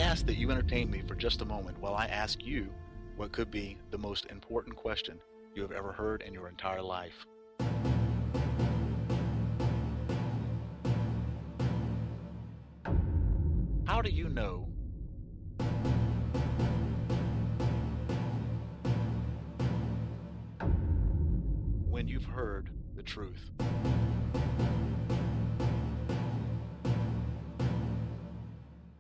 ask that you entertain me for just a moment while I ask you what could be the most important question you have ever heard in your entire life. How do you know when you've heard the truth?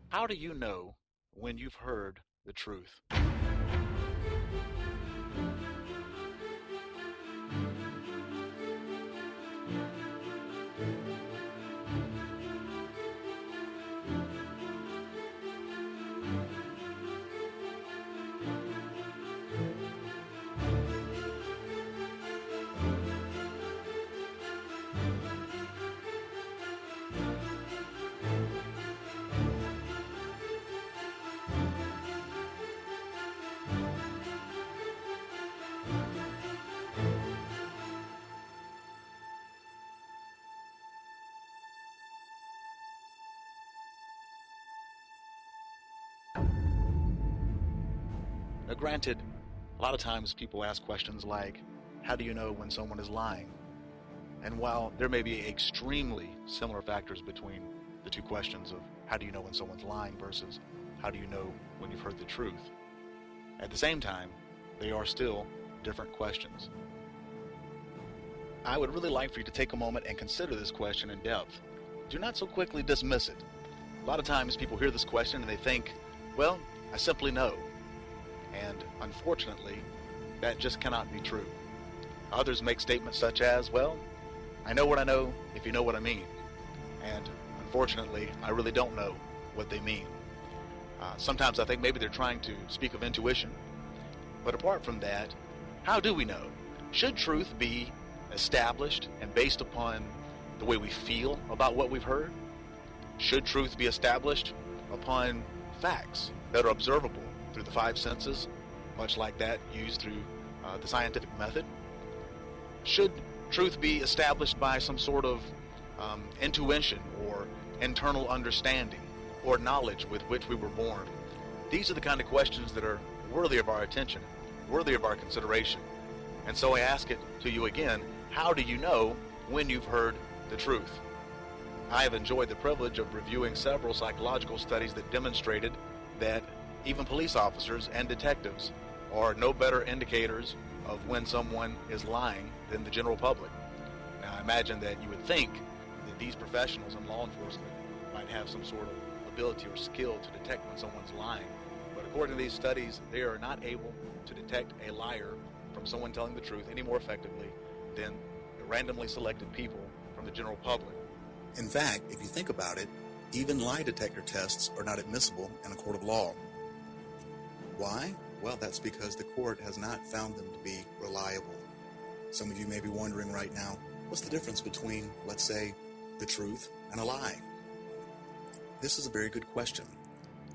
How do you know when you've heard the truth? Now, granted, a lot of times people ask questions like, how do you know when someone is lying? And while there may be extremely similar factors between the two questions of how do you know when someone's lying versus how do you know when you've heard the truth, at the same time, they are still different questions. I would really like for you to take a moment and consider this question in depth. Do not so quickly dismiss it. A lot of times people hear this question and they think, well, I simply know. And unfortunately, that just cannot be true. Others make statements such as, well, I know what I know if you know what I mean. And unfortunately, I really don't know what they mean. Sometimes I think maybe they're trying to speak of intuition. But apart from that, how do we know? Should truth be established and based upon the way we feel about what we've heard? Should truth be established upon facts that are observable through the five senses, much like that used through the scientific method? Should truth be established by some sort of intuition or internal understanding or knowledge with which we were born? These are the kind of questions that are worthy of our attention, worthy of our consideration. And so I ask it to you again, how do you know when you've heard the truth? I have enjoyed the privilege of reviewing several psychological studies that demonstrated that even police officers and detectives are no better indicators of when someone is lying than the general public. Now, I imagine that you would think that these professionals in law enforcement might have some sort of ability or skill to detect when someone's lying. But according to these studies, they are not able to detect a liar from someone telling the truth any more effectively than the randomly selected people from the general public. In fact, if you think about it, even lie detector tests are not admissible in a court of law. Why? Well, that's because the court has not found them to be reliable. Some of you may be wondering right now, what's the difference between, let's say, the truth and a lie? This is a very good question.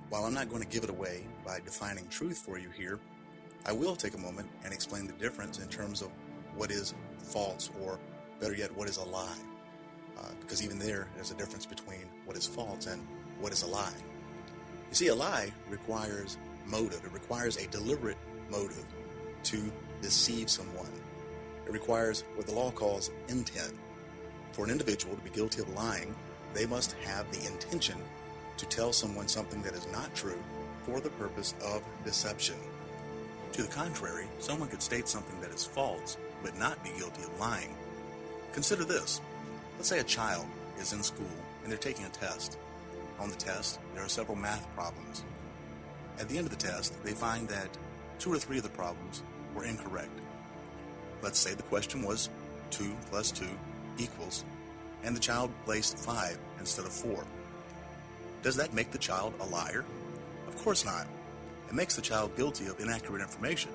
While I'm not going to give it away by defining truth for you here, I will take a moment and explain the difference in terms of what is false, or better yet, what is a lie. Because even there's a difference between what is false and what is a lie. You see, a lie requires motive. It requires a deliberate motive to deceive someone. It requires what the law calls intent. For an individual to be guilty of lying, they must have the intention to tell someone something that is not true for the purpose of deception. To the contrary, someone could state something that is false but not be guilty of lying. Consider this. Let's say a child is in school and they're taking a test. On the test, there are several math problems. At the end of the test, they find that 2 or 3 of the problems were incorrect. Let's say the question was 2 plus 2 equals, and the child placed 5 instead of 4. Does that make the child a liar? Of course not. It makes the child guilty of inaccurate information,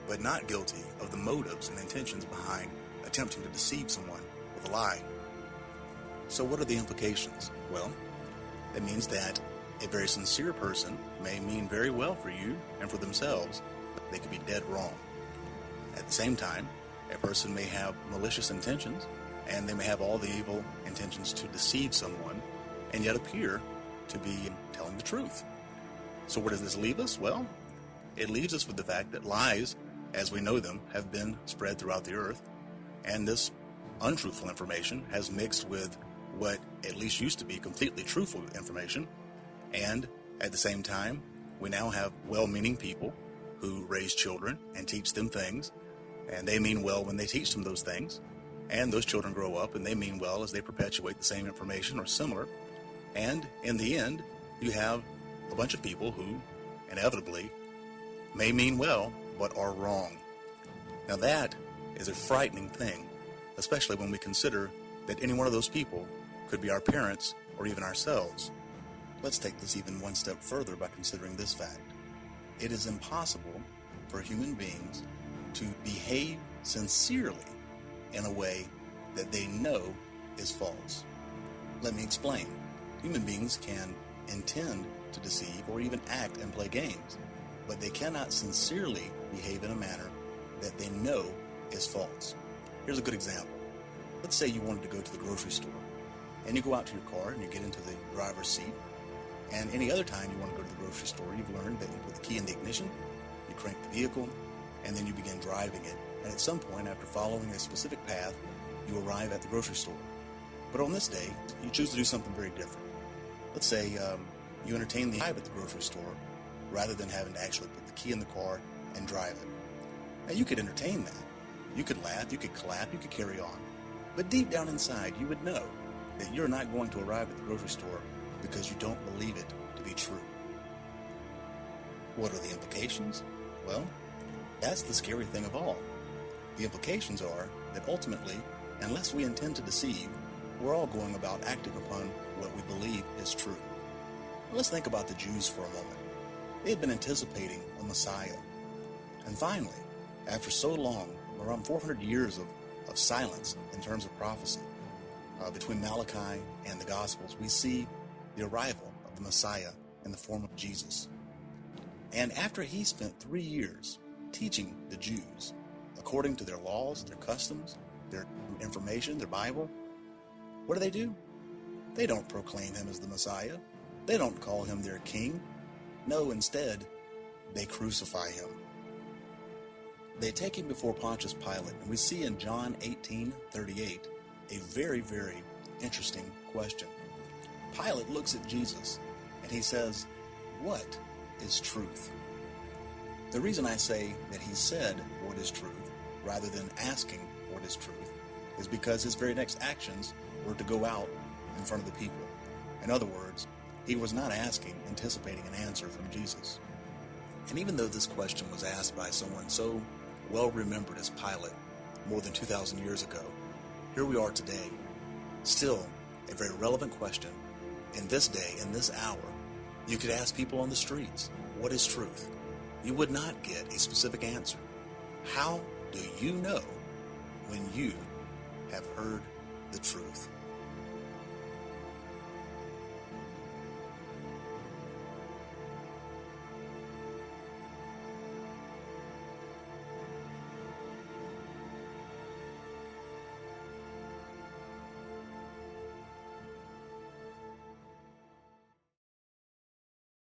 but not guilty of the motives and intentions behind attempting to deceive someone with a lie. So what are the implications? Well, it means that a very sincere person may mean very well for you and for themselves, but they could be dead wrong. At the same time, a person may have malicious intentions, and they may have all the evil intentions to deceive someone, and yet appear to be telling the truth. So where does this leave us? Well, it leaves us with the fact that lies, as we know them, have been spread throughout the earth, and this untruthful information has mixed with what at least used to be completely truthful information, and at the same time, we now have well-meaning people who raise children and teach them things, and they mean well when they teach them those things, and those children grow up and they mean well as they perpetuate the same information or similar, and in the end, you have a bunch of people who inevitably may mean well but are wrong. Now that is a frightening thing, especially when we consider that any one of those people could be our parents or even ourselves. Let's take this even one step further by considering this fact. It is impossible for human beings to behave sincerely in a way that they know is false. Let me explain. Human beings can intend to deceive or even act and play games, but they cannot sincerely behave in a manner that they know is false. Here's a good example. Let's say you wanted to go to the grocery store, and you go out to your car and you get into the driver's seat, and any other time you want to go to the grocery store, you've learned that you put the key in the ignition, you crank the vehicle, and then you begin driving it. And at some point, after following a specific path, you arrive at the grocery store. But on this day, you choose to do something very different. Let's say you entertain the drive at the grocery store rather than having to actually put the key in the car and drive it. Now, you could entertain that. You could laugh, you could clap, you could carry on. But deep down inside, you would know that you're not going to arrive at the grocery store because you don't believe it to be true. What are the implications? Well, that's the scary thing of all. The implications are that ultimately, unless we intend to deceive, we're all going about acting upon what we believe is true. Let's think about the Jews for a moment. They had been anticipating a Messiah. And finally, after so long, around 400 years of silence in terms of prophecy, between Malachi and the Gospels, we see the arrival of the Messiah in the form of Jesus. And after he spent 3 years teaching the Jews according to their laws, their customs, their information, their Bible, what do? They don't proclaim him as the Messiah. They don't call him their king. No, instead, they crucify him. They take him before Pontius Pilate, and we see in John 18:38 a very, very interesting question. Pilate looks at Jesus, and he says, "What is truth?" The reason I say that he said, "What is truth?" rather than asking, "What is truth?" is because his very next actions were to go out in front of the people. In other words, he was not asking, anticipating an answer from Jesus. And even though this question was asked by someone so well remembered as Pilate more than 2,000 years ago, here we are today, still a very relevant question. In this day, in this hour, you could ask people on the streets, "What is truth?" You would not get a specific answer. How do you know when you have heard the truth?